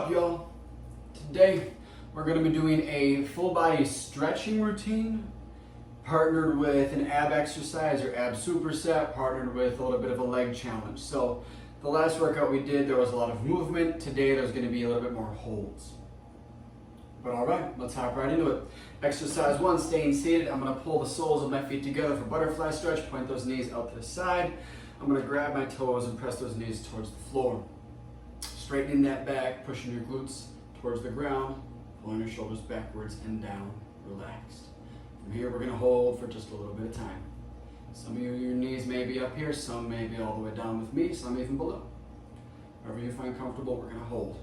up, y'all? Today we're going to be doing a full body stretching routine partnered with an ab exercise or ab superset partnered with a little bit of a leg challenge. So the last workout we did, there was a lot of movement. Today there's going to be a little bit more holds. But all right, let's hop right into it. Exercise 1, staying seated. I'm going to pull the soles of my feet together for butterfly stretch. Point those knees out to the side. I'm going to grab my toes and press those knees towards the floor. Straightening that back, pushing your glutes towards the ground, pulling your shoulders backwards and down, relaxed. From here, we're going to hold for just a little bit of time. Some of you, your knees may be up here, some may be all the way down with me, some even below. Wherever you find comfortable, we're going to hold.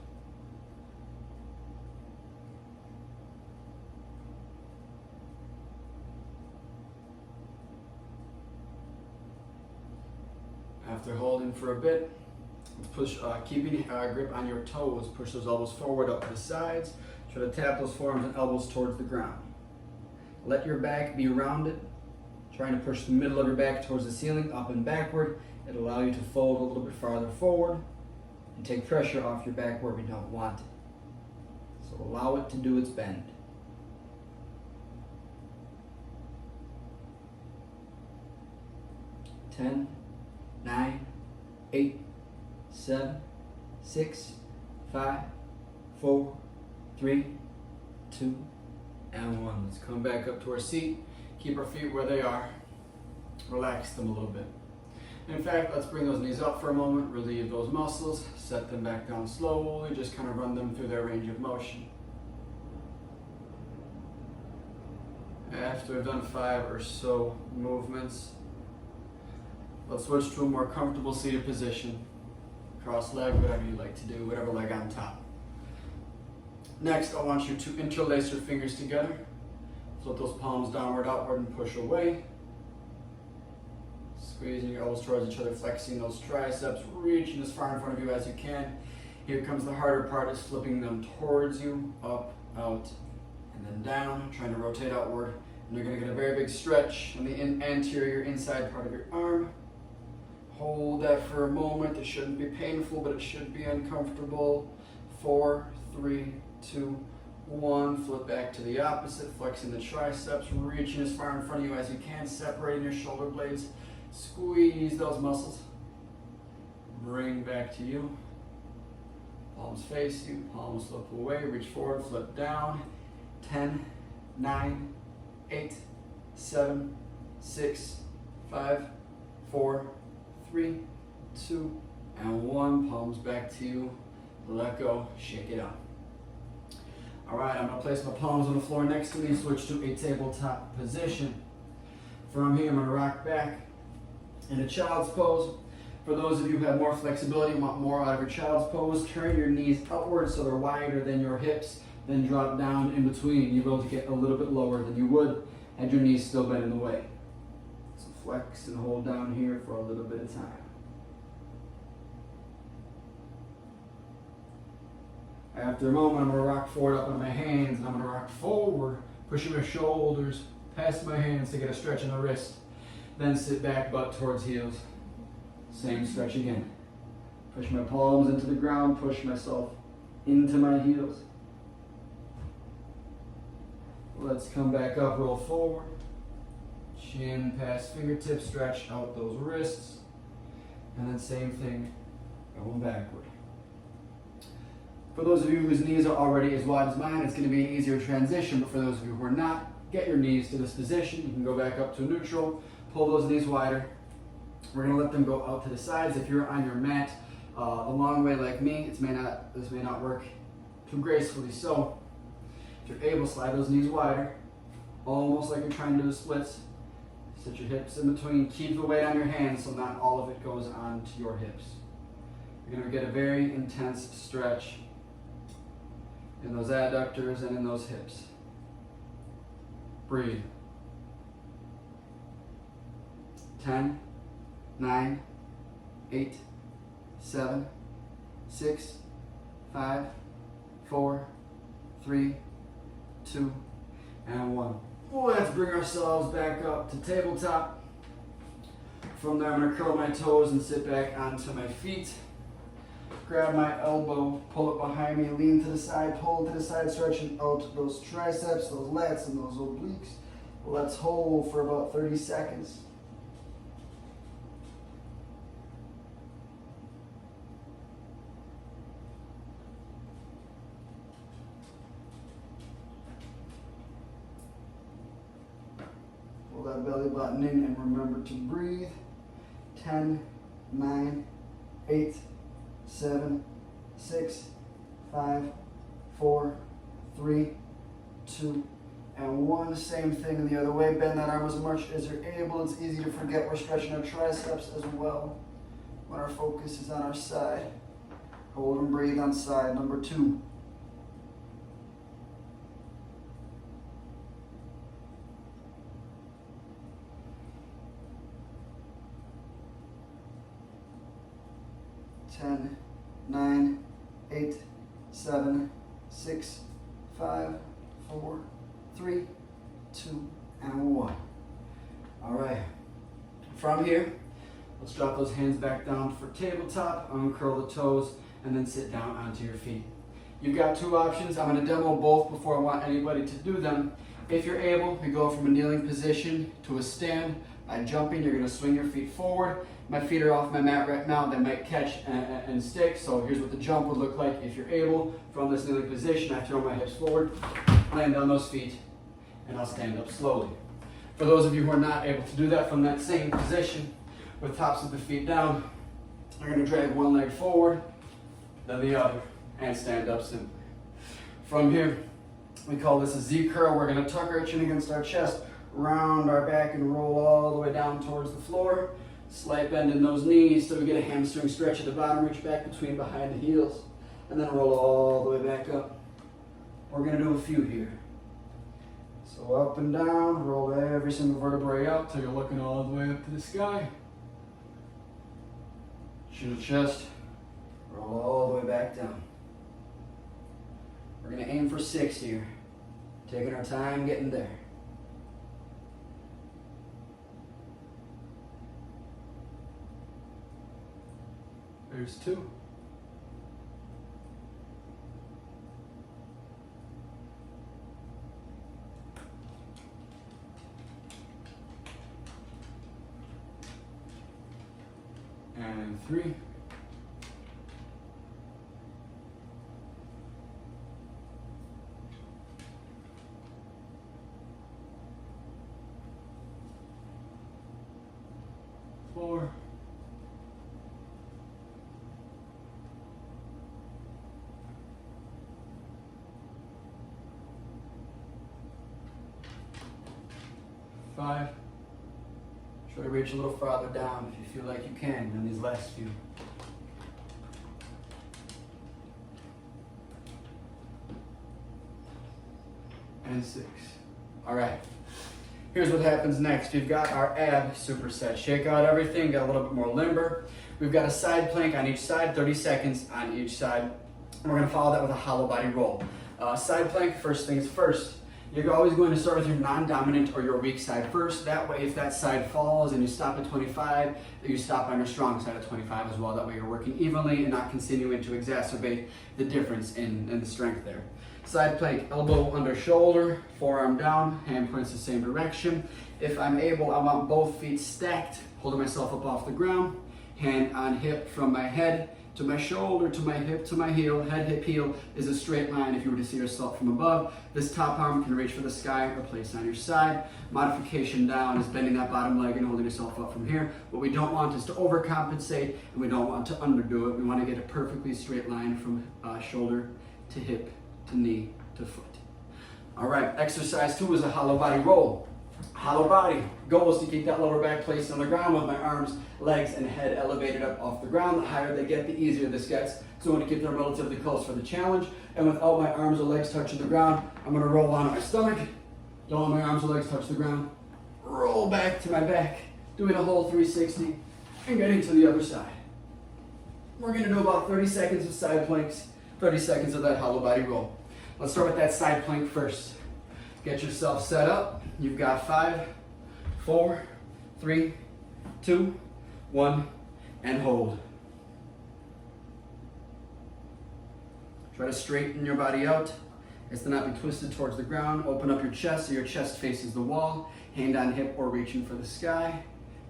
After holding for a bit, push, keeping grip on your toes, push those elbows forward up to the sides. Try to tap those forearms and elbows towards the ground. Let your back be rounded, trying to push the middle of your back towards the ceiling, up and backward. It'll allow you to fold a little bit farther forward and take pressure off your back where we don't want it. So allow it to do its bend. Ten, 9, 8, 7, 6, 5, 4, 3, 2, and 1. Let's come back up to our seat. Keep our feet where they are. Relax them a little bit. In fact, let's bring those knees up for a moment, relieve those muscles, set them back down slowly, just kind of run them through their range of motion. After we've done 5 or so movements, let's switch to a more comfortable seated position. Cross leg, whatever you like to do, whatever leg on top. Next, I want you to interlace your fingers together. Flip those palms downward, outward, and push away. Squeezing your elbows towards each other, flexing those triceps, reaching as far in front of you as you can. Here comes the harder part, is flipping them towards you, up, out, and then down, trying to rotate outward. And you're going to get a very big stretch on the anterior inside part of your arm. Hold that for a moment. It shouldn't be painful, but it should be uncomfortable. 4, 3, 2, 1. Flip back to the opposite, flexing the triceps, reaching as far in front of you as you can, separating your shoulder blades. Squeeze those muscles. Bring back to you. Palms face you, palms flip away, reach forward, flip down. 10, 9, 8, 7, 6, 5, 4, 3, 2, and 1. Palms back to you. Let go. Shake it out. All right, I'm going to place my palms on the floor next to me and switch to a tabletop position. From here, I'm going to rock back in a child's pose. For those of you who have more flexibility and want more out of your child's pose, turn your knees upwards so they're wider than your hips, then drop down in between. You'll be able to get a little bit lower than you would had your knees still bent in the way. So flex and hold down here for a little bit of time. After a moment, I'm going to rock forward up on my hands, and I'm going to rock forward, pushing my shoulders past my hands to get a stretch in the wrist. Then sit back, butt towards heels. Same stretch again. Push my palms into the ground, push myself into my heels. Let's come back up, roll forward. Chin past fingertips, stretch out those wrists. And then same thing, going backward. For those of you whose knees are already as wide as mine, it's going to be an easier transition. But for those of you who are not, get your knees to this position. You can go back up to neutral, pull those knees wider. We're going to let them go out to the sides. If you're on your mat a long way like me, this may not work too gracefully. So if you're able, slide those knees wider, almost like you're trying to do the splits. Sit your hips in between. Keep the weight on your hands so not all of it goes onto your hips. You're going to get a very intense stretch in those adductors and in those hips. Breathe. 10, 9, 8, 7, 6, 5, 4, 3, 2, and 1. Let's bring ourselves back up to tabletop. From there, I'm going to curl my toes and sit back onto my feet. grab my elbow, pull it behind me, lean to the side, pull to the side, stretching out those triceps, those lats, and those obliques. Let's hold for about 30 seconds. Pull that belly button in and remember to breathe. 10, 9, 8, 7, 6, 5, 4, 3, 2, and 1. Same thing the other way. Bend that arm as much as you're able. It's easy to forget we're stretching our triceps as well when our focus is on our side. Hold and breathe on side number 2. Ten, 9, 8, 7, 6, 5, 4, 3, 2, and 1. All right. From here, let's drop those hands back down for tabletop, uncurl the toes, and then sit down onto your feet. You've got 2 options. I'm going to demo both before I want anybody to do them. If you're able, we go from a kneeling position to a stand. By jumping, you're going to swing your feet forward. My feet are off my mat right now. They might catch and stick. So here's what the jump would look like if you're able. From this kneeling position, I throw my hips forward, land on those feet, and I'll stand up slowly. For those of you who are not able to do that from that same position, with tops of the feet down, you're going to drag one leg forward, then the other, and stand up simply. From here, we call this a Z curl. We're going to tuck our chin against our chest, round our back, and roll all the way down towards the floor. Slight bend in those knees so we get a hamstring stretch at the bottom. Reach back between behind the heels, and then roll all the way back up. We're going to do a few here. So up and down, roll every single vertebrae up till you're looking all the way up to the sky. Chin to chest, roll all the way back down. We're going to aim for 6 here. Taking our time getting there. There's 2. And 3. 4. 5. Try to reach a little farther down if you feel like you can in these last few. And 6. All right. Here's what happens next. We've got our ab superset. Shake out everything, get a little bit more limber. We've got a side plank on each side, 30 seconds on each side. And we're going to follow that with a hollow body roll. Side plank, first things first. You're always going to start with your non-dominant or your weak side first. That way, if that side falls and you stop at 25, you stop on your strong side at 25 as well. That way you're working evenly and not continuing to exacerbate the difference in the strength there. Side plank, elbow under shoulder, forearm down, hand points the same direction. If I'm able, I want both feet stacked, holding myself up off the ground, hand on hip from my head to my shoulder, to my hip, to my heel. Head, hip, heel is a straight line if you were to see yourself from above. This top arm can reach for the sky or place on your side. Modification down is bending that bottom leg and holding yourself up from here. What we don't want is to overcompensate, and we don't want to underdo it. We want to get a perfectly straight line from shoulder to hip to knee to foot. All right, exercise 2 is a hollow body roll. Hollow body. Goal is to keep that lower back placed on the ground with my arms, legs, and head elevated up off the ground. The higher they get, the easier this gets. So I want to keep them relatively close for the challenge. And without my arms or legs touching the ground, I'm going to roll onto my stomach. Don't let my arms or legs touch the ground. Roll back to my back, doing a whole 360, and getting to the other side. We're going to do about 30 seconds of side planks, 30 seconds of that hollow body roll. Let's start with that side plank first. Get yourself set up. You've got 5, 4, 3, 2, 1, and hold. Try to straighten your body out. It's to not be twisted towards the ground. Open up your chest so your chest faces the wall. Hand on hip or reaching for the sky.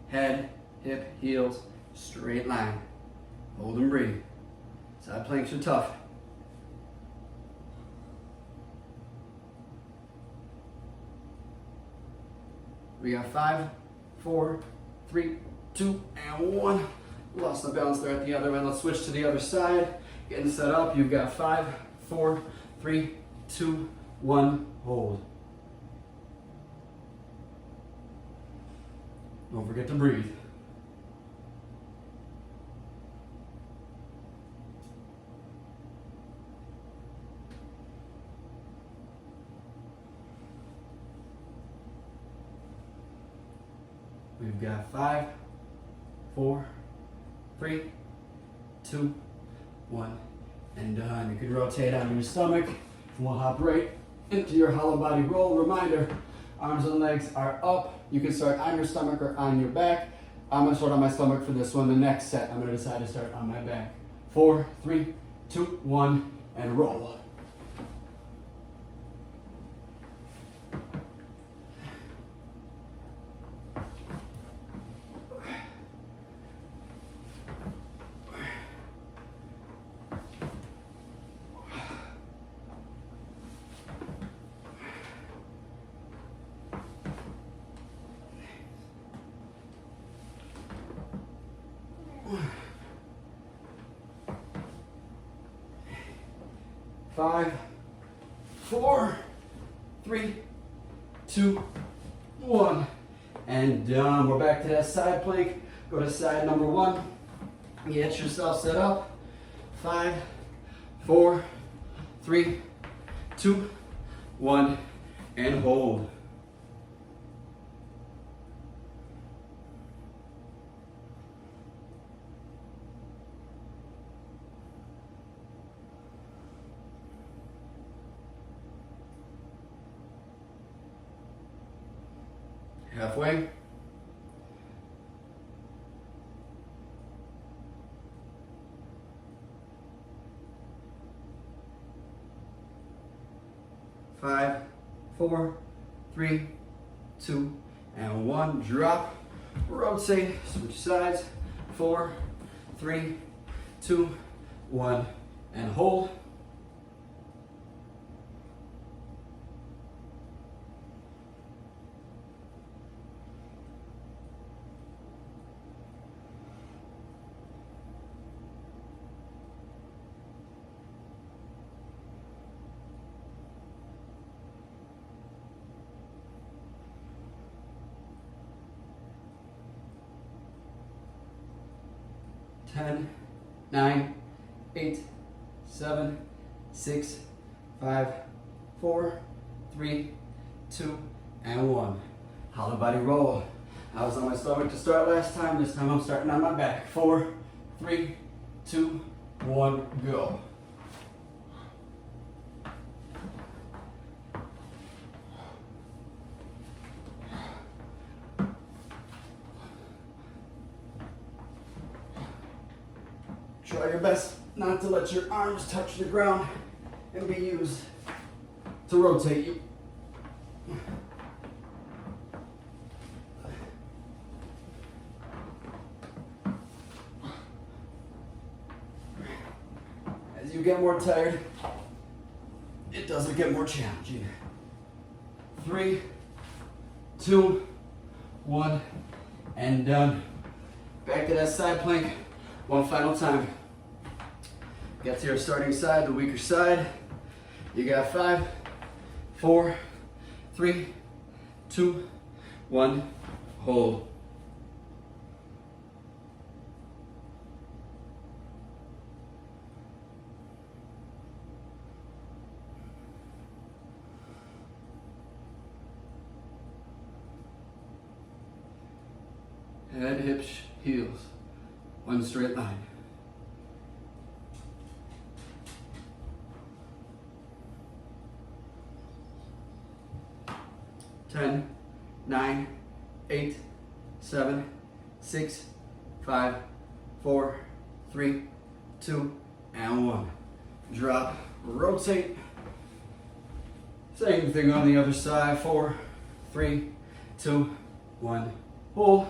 Head, hip, heels, straight line. Hold and breathe. Side planks are tough. We got 5, 4, 3, 2, and 1. Lost the balance there at the other end. Let's switch to the other side. Getting set up. You've got 5, 4, 3, 2, 1. Hold. Don't forget to breathe. We've got 5, 4, 3, 2, 1, and done. You can rotate on your stomach, and we'll hop right into your hollow body roll. Reminder, arms and legs are up. You can start on your stomach or on your back. I'm gonna start on my stomach for this one. The next set, I'm gonna decide to start on my back. 4, 3, 2, 1, and roll. Five, 4, 3, 2, 1, and done. We're back to that side plank. Go to side number 1. Get yourself set up. 5, 4, 3, 2, 1, and hold. Halfway. Five, 4, 3, 2, and 1. Drop. Rotate. Switch sides. 4, 3, 2, 1, and hold. Ten, 9, 8, 7, 6, 5, 4, 3, 2, and 1. Hollow body roll. I was on my stomach to start last time. This time I'm starting on my back. 4, 3, 2, 1, go. Try your best not to let your arms touch the ground and be used to rotate you. As you get more tired, it doesn't get more challenging. 3, 2, 1, and done. Back to that side plank one final time. Get to your starting side, the weaker side. You got 5, 4, 3, 2, 1, hold. Head, hips, heels. One straight line. Ten, 9, 8, 7, 6, 5, 4, 3, 2, and 1. Drop. rotate. Same thing on the other side. 4, 3, 2, 1. Hold.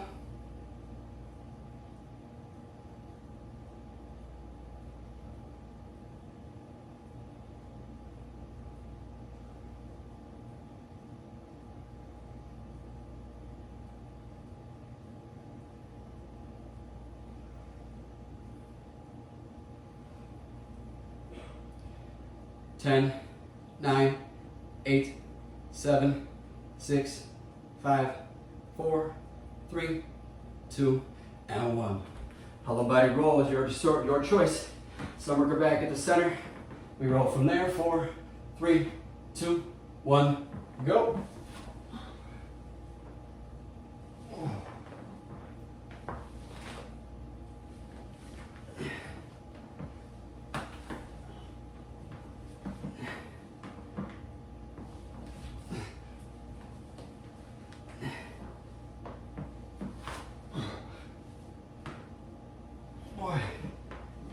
Ten, 9, 8, 7, 6, 5, 4, 3, 2, and 1. Hollow body roll is your choice. Some work back at the center. We roll from there. 4, 3, 2, 1, go.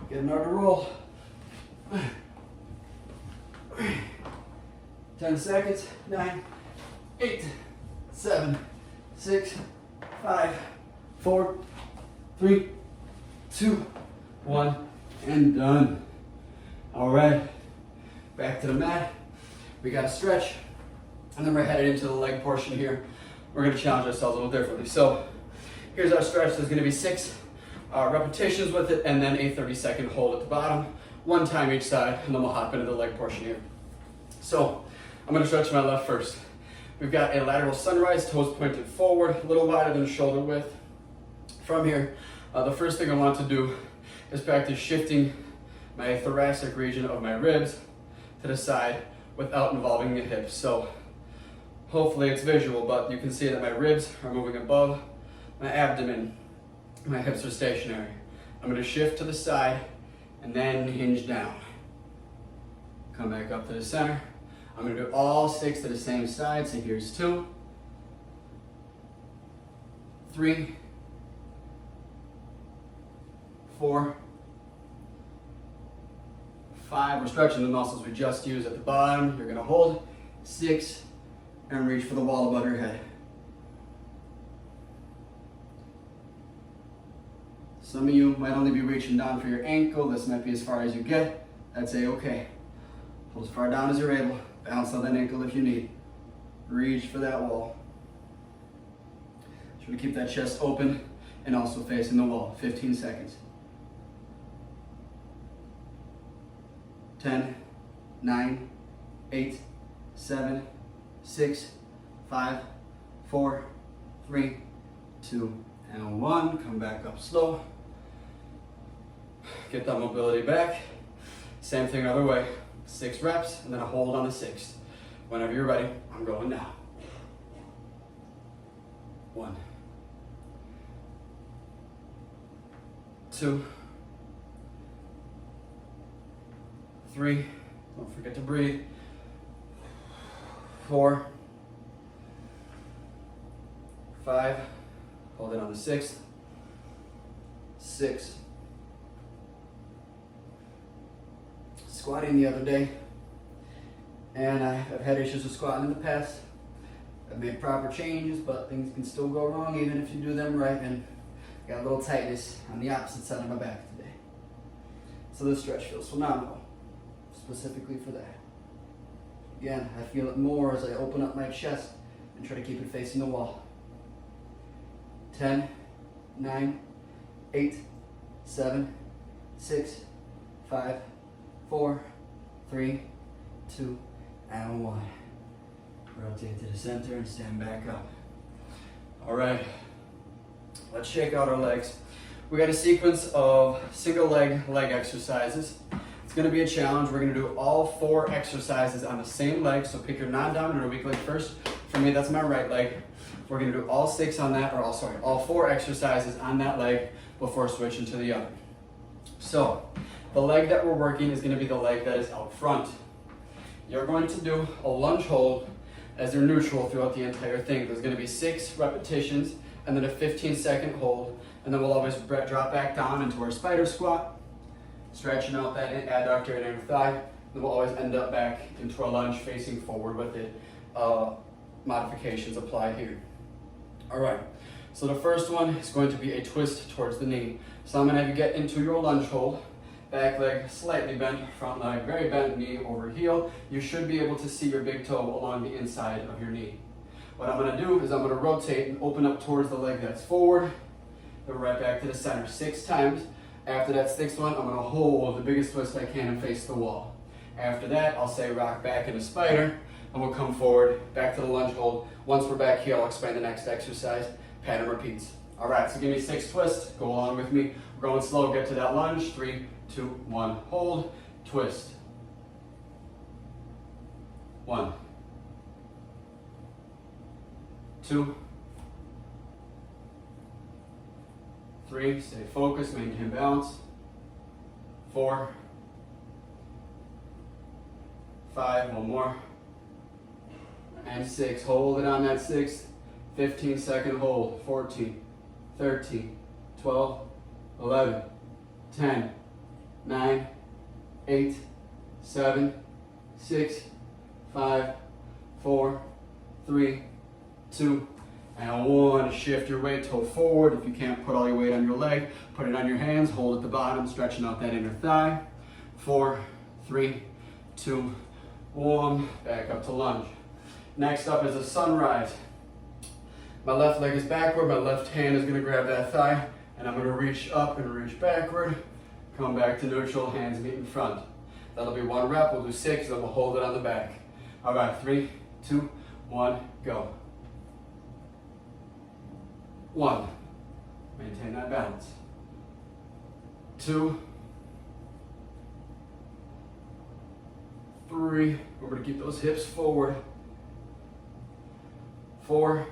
Getting hard to roll. 10 seconds. 9, 8, 7, 6, 5, 4, 3, 2, 1, and done. All right, back to the mat. We got to stretch, and then we're headed into the leg portion here. We're going to challenge ourselves a little differently. So here's our stretch. There's going to be 6 repetitions with it, and then a 30-second hold at the bottom, 1 time each side, and then we'll hop into the leg portion here. So I'm going to stretch my left first. We've got a lateral sunrise, toes pointed forward, a little wider than shoulder width. From here, the first thing I want to do is practice shifting my thoracic region of my ribs to the side without involving the hips. So hopefully it's visual, but you can see that my ribs are moving above my abdomen. My hips are stationary. I'm going to shift to the side and then hinge down. Come back up to the center. I'm going to do all 6 to the same side. So here's 2, 3, 4, 5. We're stretching the muscles we just used at the bottom. You're going to hold 6 and reach for the wall above your head. Some of you might only be reaching down for your ankle. This might be as far as you get. That's a-okay. Pull as far down as you're able. Bounce on that ankle if you need. Reach for that wall. Try to keep that chest open and also facing the wall. 15 seconds. 10, 9, 8, 7, 6, 5, 4, 3, 2, and 1. Come back up slow. Get that mobility back. Same thing other way. 6 reps and then a hold on the 6th. Whenever you're ready, I'm going now. 1, 2, 3. Don't forget to breathe. 4, 5. Hold it on the 6th. 6. Squatting the other day, and I've had issues with squatting in the past. I've made proper changes, but things can still go wrong even if you do them right, and I got a little tightness on the opposite side of my back today. So this stretch feels phenomenal, specifically for that. Again, I feel it more as I open up my chest and try to keep it facing the wall. 10, 9, 8, 7, 6, 5, 4, 3, 2, and 1. Rotate to the center and stand back up. All right, let's shake out our legs. We got a sequence of single leg exercises. It's gonna be a challenge. We're gonna do all 4 exercises on the same leg. So pick your non-dominant or weak leg first. For me, that's my right leg. We're gonna do all 6 on that, all 4 exercises on that leg before switching to the other. So, the leg that we're working is going to be the leg that is out front. You're going to do a lunge hold as your neutral throughout the entire thing. There's going to be 6 repetitions and then a 15-second hold, and then we'll always drop back down into our spider squat, stretching out that adductor and inner thigh. Then we'll always end up back into our lunge facing forward with it. Modifications apply here. All right, so the first one is going to be a twist towards the knee. So I'm gonna have you get into your lunge hold, back leg slightly bent, front leg very bent, knee over heel. You should be able to see your big toe along the inside of your knee. What I'm gonna do is I'm gonna rotate and open up towards the leg that's forward, then right back to the center 6 times. After that 6th one, I'm gonna hold the biggest twist I can and face the wall. After that, I'll say rock back into spider, and we'll come forward, back to the lunge hold. Once we're back here, I'll explain the next exercise. Pattern repeats. All right, so give me 6 twists. Go along with me. We're going slow. Get to that lunge. 3, 2, 1. Hold. Twist. 1, 2, 3. Stay focused. Maintain balance. 4, 5. One more. And 6. Hold it on that 6th. 15-second hold. 14, 13, 12, 11, 10, 9, 8, 7, 6, 5, 4, 3, 2, and 1. Shift your weight toe forward. If you can't put all your weight on your leg, put it on your hands. Hold at the bottom, stretching out that inner thigh. 4, 3, 2, 1. Back up to lunge. Next up is a sunrise. My left leg is backward, my left hand is gonna grab that thigh, and I'm gonna reach up and reach backward, come back to neutral, hands meet in front. That'll be 1 rep, we'll do 6, then we'll hold it on the back. All right, 3, 2, 1, go. 1, maintain that balance. 2, 3, we're gonna keep those hips forward. 4,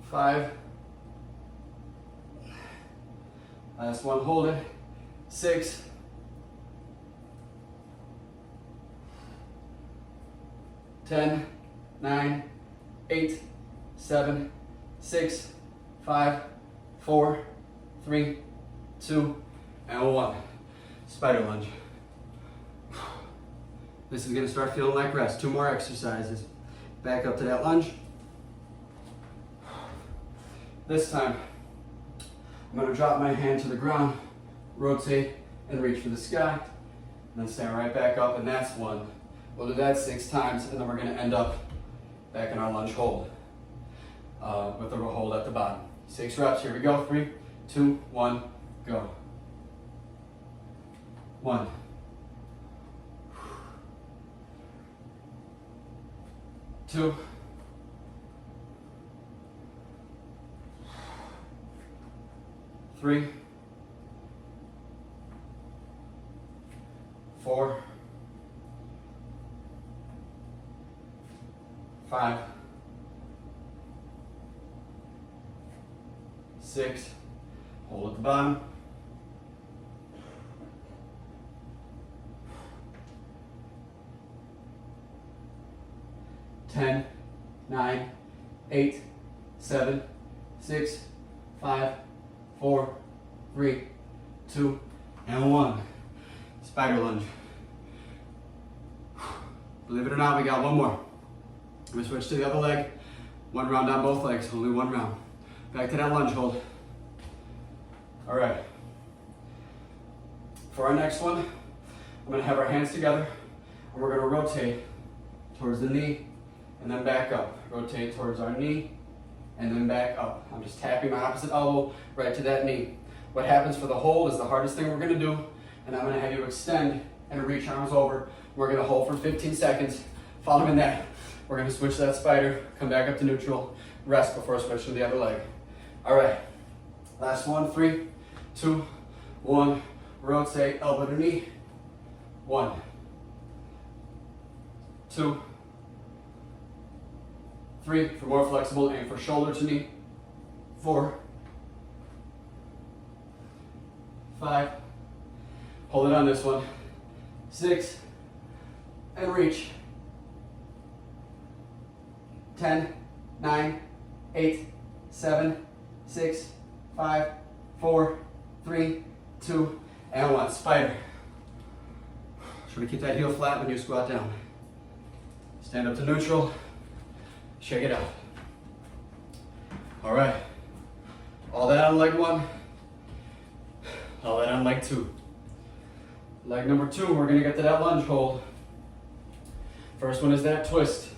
5, last one, hold it. 6, 10, 9, 8, 7, 6, 5, 4, 3, 2, and 1. Spider lunge. This is gonna start feeling like rest. 2 more exercises. Back up to that lunge. This time, I'm gonna drop my hand to the ground, rotate, and reach for the sky, and then stand right back up, and that's 1. We'll do that 6 times, and then we're gonna end up back in our lunge hold with the hold at the bottom. 6 reps, here we go. 3, 2, 1, go. 1, 2, 3, 4, 5, 6, hold at the bottom. 10, 9, 8, 7, 6, 5, 4, 3, 2, and 1. Spider lunge. Believe it or not, we got 1 more. We switch to the other leg. 1 round on both legs, only 1 round. Back to that lunge hold. All right. For our next one, I'm gonna have our hands together, and we're gonna rotate towards the knee, and then back up. Rotate towards our knee, and then back up. I'm just tapping my opposite elbow right to that knee. What happens for the hold is the hardest thing we're gonna do, and I'm gonna have you extend and reach arms over. We're gonna hold for 15 seconds. Following that, we're gonna switch that spider, come back up to neutral, rest before switch to the other leg. All right, last one, 3, 2, 1, rotate, elbow to knee. 1, 2, 3, for more flexible, aim for shoulder to knee. 4, 5, hold it on this one. 6, and reach. 10, 9, 8, 7, 6, 5, 4, 3, 2, and 1. Spider. Try to keep that heel flat when you squat down. Stand up to neutral. Shake it out. All right. All that on leg 1. All that on leg 2. Leg number 2, we're gonna get to that lunge hold. First one is that twist.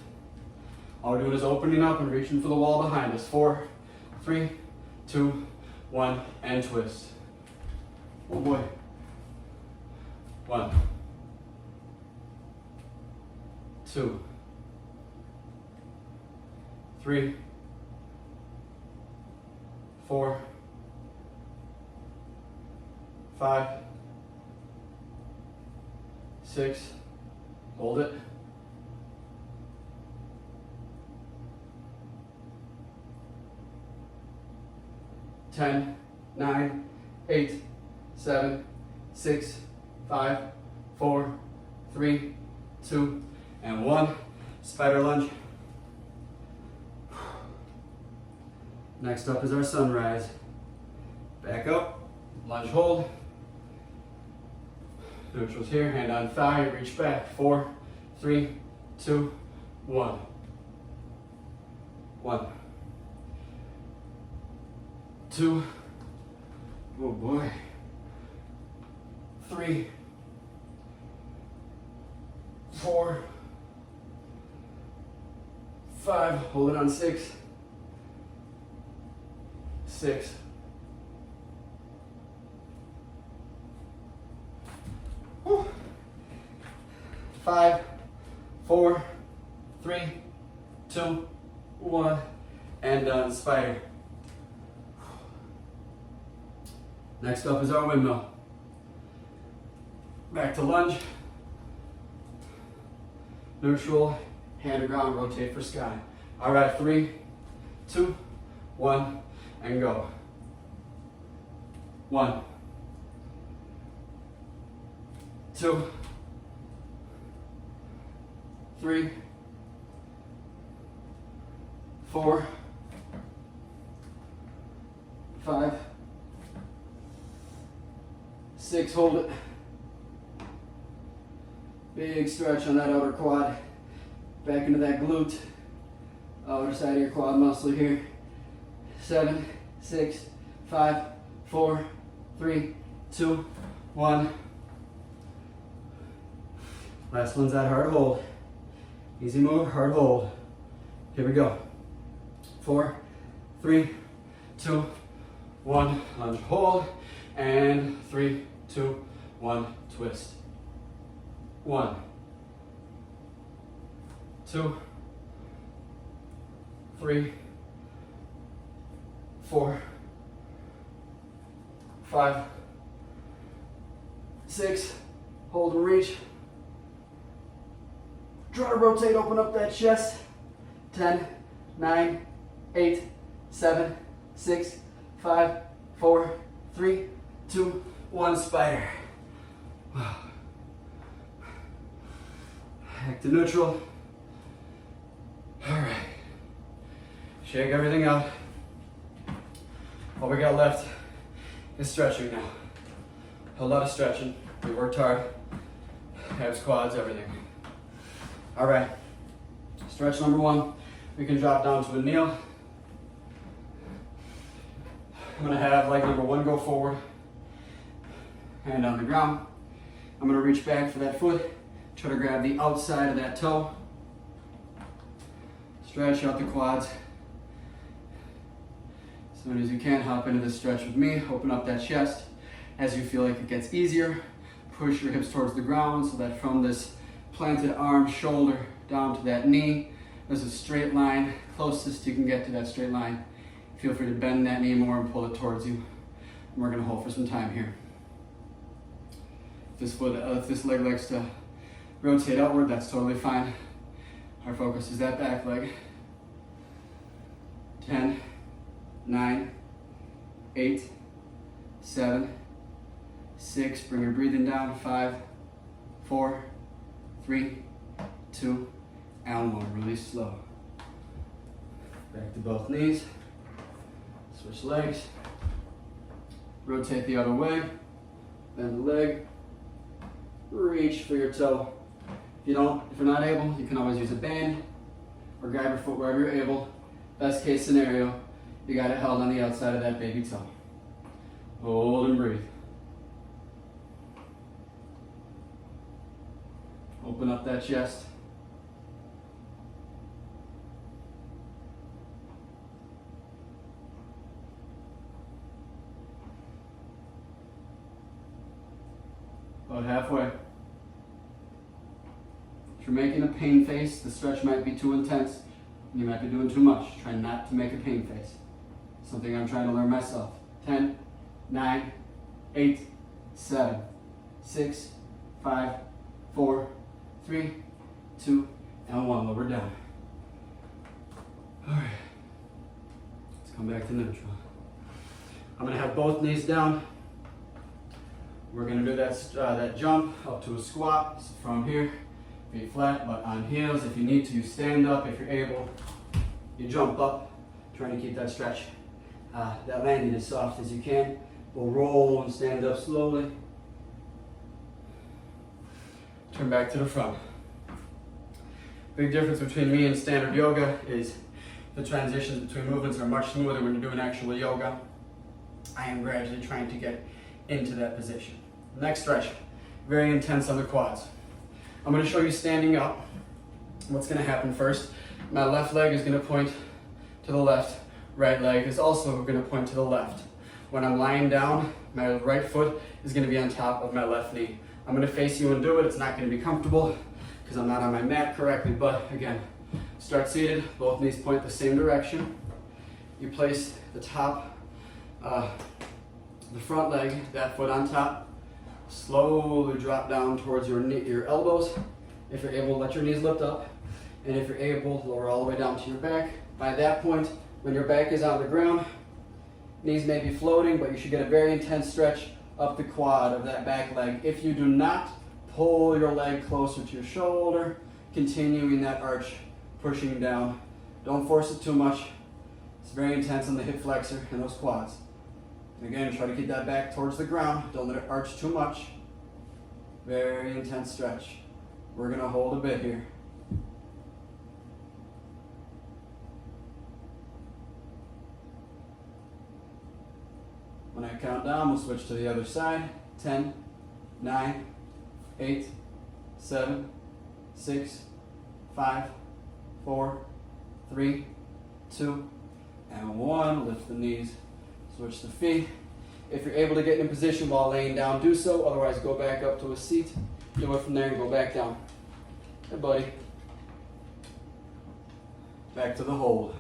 All we're doing is opening up and reaching for the wall behind us. 4, 3, 2, 1, and twist. Oh boy. 1, 2, 3, 4, 5, 6, hold it. 10, 9, 8, 7, 6, 5, 4, 3, 2, and 1. Spider lunge. Next up is our sunrise. Back up, lunge hold. Neutral's here, hand on thigh, reach back. 4, 3, 2, 1. 1, 2, oh boy. 3, 4, 5, hold it on 6, 6, 5, 4, 3, 2, 1, and done. Spider. Next up is our windmill. Back to lunge. Neutral, hand to ground, rotate for sky. All right, 3, 2, 1, and go. 1, 2, 3, 4, 5, 6, hold it. Big stretch on that outer quad. Back into that glute. Outer side of your quad muscle here. 7, 6, 5, 4, 3, 2, 1. Last one's that hard hold. Easy move, hard hold. Here we go. 4, 3, 2, 1. Lunge hold. And 3, 2, 1. Twist. 1, 2, 3, 4, 5, 6. Hold and reach. Try to rotate, open up that chest. 10, 9, 8, 7, 6, 5, 4, 3, 2, 1. Spider. Back to neutral. All right. Shake everything out. All we got left is stretching now. A lot of stretching. We worked hard. Abs, quads, everything. All right. Stretch number 1. We can drop down to a kneel. I'm gonna have leg number 1 go forward. Hand on the ground. I'm gonna reach back for that foot. Try to grab the outside of that toe. Stretch out the quads. As soon as you can, hop into this stretch with me. Open up that chest. As you feel like it gets easier, push your hips towards the ground so that from this planted arm, shoulder, down to that knee, there's a straight line. Closest you can get to that straight line. Feel free to bend that knee more and pull it towards you. And we're gonna hold for some time here. If this leg likes to rotate outward, that's totally fine. Our focus is that back leg. 10, 9, 8, 7, 6. Bring your breathing down. 5, 4, 3, 2, and 1. Release slow. Back to both knees. Switch legs. Rotate the other way. bend the leg, reach for your toe. If you're not able, you can always use a band or grab your foot wherever you're able. Best case scenario, you got it held on the outside of that baby toe. Hold and breathe. Open up that chest. About halfway. If you're making a pain face, the stretch might be too intense and you might be doing too much. Try not to make a pain face. Something I'm trying to learn myself. 10, 9, 8, 7, 6, 5, 4, 3, 2, and 1. Lower down. All right. Let's come back to neutral. I'm going to have both knees down. We're going to do that jump up to a squat. So from here, feet flat, but on heels. If you need to, you stand up. If you're able, you jump up, trying to keep that stretch, that landing as soft as you can. We'll roll and stand up slowly. Turn back to the front. Big difference between me and standard yoga is the transitions between movements are much smoother when you're doing actual yoga. I am gradually trying to get into that position. Next stretch, very intense on the quads. I'm going to show you standing up. What's going to happen first, my left leg is going to point to the left, right leg is also going to point to the left. When I'm lying down, my right foot is going to be on top of my left knee. I'm going to face you and do it. It's not going to be comfortable because I'm not on my mat correctly, but again, start seated, both knees point the same direction. You place the top, the front leg, that foot on top. Slowly drop down towards your elbows. If you're able, let your knees lift up. And if you're able, lower all the way down to your back. By that point, when your back is on the ground, knees may be floating, but you should get a very intense stretch up the quad of that back leg. If you do not, pull your leg closer to your shoulder, continuing that arch, pushing down. Don't force it too much. It's very intense on the hip flexor and those quads. Again, try to keep that back towards the ground. Don't let it arch too much. Very intense stretch. We're going to hold a bit here. When I count down, we'll switch to the other side. 10, 9, 8, 7, 6, 5, 4, 3, 2, and 1. Lift the knees. Switch the feet. If you're able to get in position while laying down, do so. Otherwise, go back up to a seat. Do it from there and go back down. Hey, buddy. Back to the hold.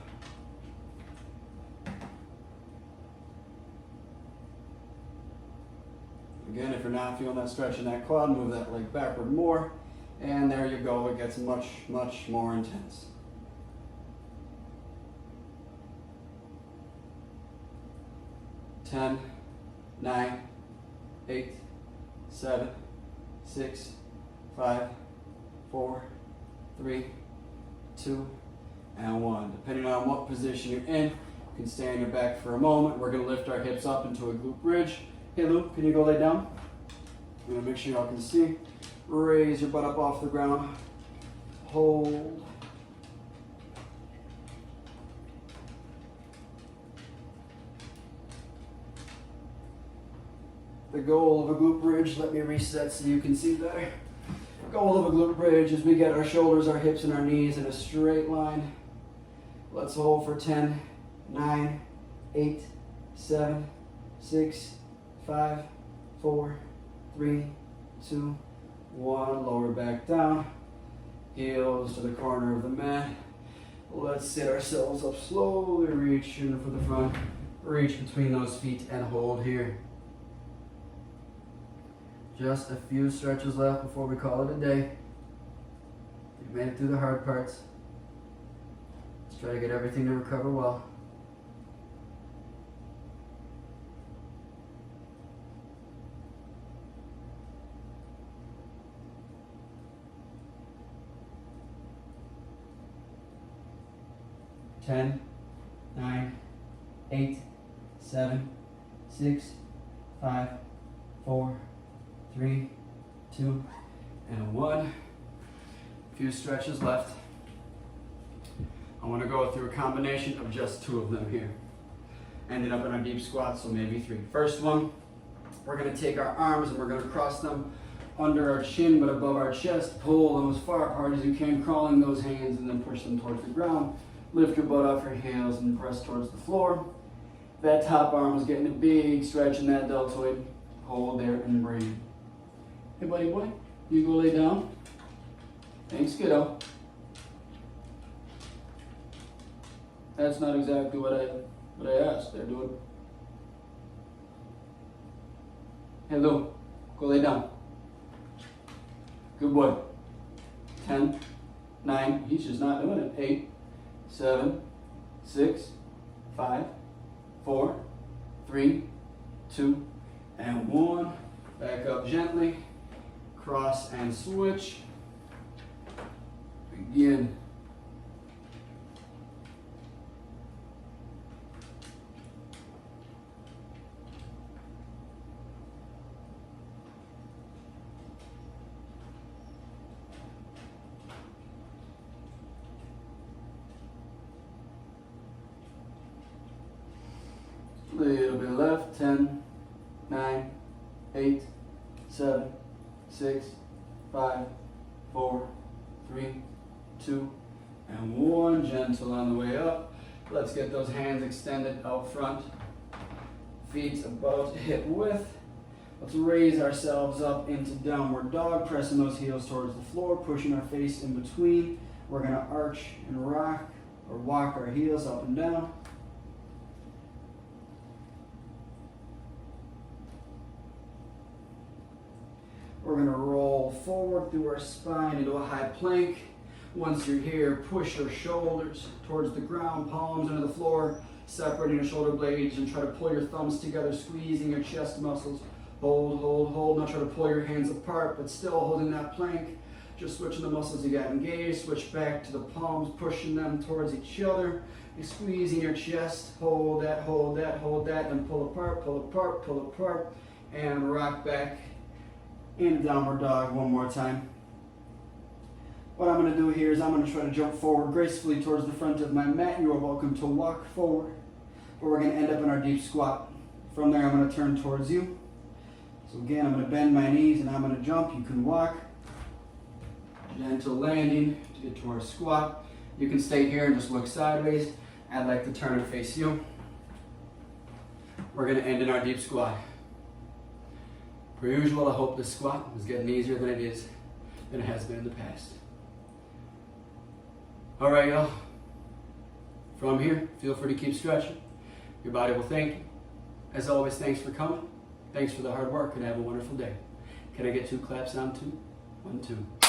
Again, if you're not feeling that stretch in that quad, move that leg backward more. And there you go. It gets much, much more intense. 10, 9, 8, 7, 6, 5, 4, 3, 2, and 1. Depending on what position you're in, you can stay on your back for a moment. We're going to lift our hips up into a glute bridge. Hey Luke, can you go lay down? I'm going to make sure y'all can see. Raise your butt up off the ground. Hold. The goal of a glute bridge, let me reset so you can see better. Goal of a glute bridge is we get our shoulders, our hips, and our knees in a straight line. Let's hold for 10, 9, 8, 7, 6, 5, 4, 3, 2, 1. Lower back down. Heels to the corner of the mat. Let's sit ourselves up slowly, reach in for the front. Reach between those feet and hold here. Just a few stretches left before we call it a day. You've made it through the hard parts. Let's try to get everything to recover well. Ten, 9, 8, 7, 6, 5, 4, 3, 2, and 1. Few stretches left. I want to go through a combination of just 2 of them here. Ended up in our deep squat, so maybe 3. First one, we're going to take our arms and we're going to cross them under our chin but above our chest. Pull them as far apart as you can, crawling those hands, and then push them towards the ground. Lift your butt off your heels and press towards the floor. That top arm is getting a big stretch in that deltoid. Hold there and breathe. Hey buddy boy, you go lay down. Thanks kiddo. That's not exactly what I asked there, dude. Hey Lou, go lay down. Good boy. 10, 9, he's just not doing it. 8, 7, 6, 5, 4, 3, 2, and 1. Back up gently. Cross and switch. Begin. Little bit left. 10, 9, 8, 7, 6, 5, 4, 3, 2, and 1. Gentle on the way up. Let's get those hands extended out front. Feet about hip width. Let's raise ourselves up into downward dog, pressing those heels towards the floor, pushing our face in between. We're going to arch and rock or walk our heels up and down. We're going to roll forward through our spine into a high plank. Once you're here, push your shoulders towards the ground, palms into the floor, separating your shoulder blades, and try to pull your thumbs together, squeezing your chest muscles. Hold, hold, hold. Now try to pull your hands apart, but still holding that plank. Just switching the muscles you got engaged. Switch back to the palms, pushing them towards each other. You're squeezing your chest. Hold that, hold that, hold that, and pull apart, pull apart, pull apart, and rock back in downward dog one more time. What I'm going to do here is I'm going to try to jump forward gracefully towards the front of my mat. You are welcome to walk forward, but we're going to end up in our deep squat. From there, I'm going to turn towards you. So again, I'm going to bend my knees and I'm going to jump. You can walk. Gentle landing to get to our squat. You can stay here and just look sideways. I'd like to turn and face you. We're going to end in our deep squat. Per usual, I hope this squat is getting easier than it has been in the past. All right, y'all. From here, feel free to keep stretching. Your body will thank you. As always, thanks for coming. Thanks for the hard work, and have a wonderful day. Can I get 2 claps on 2? 1, 2.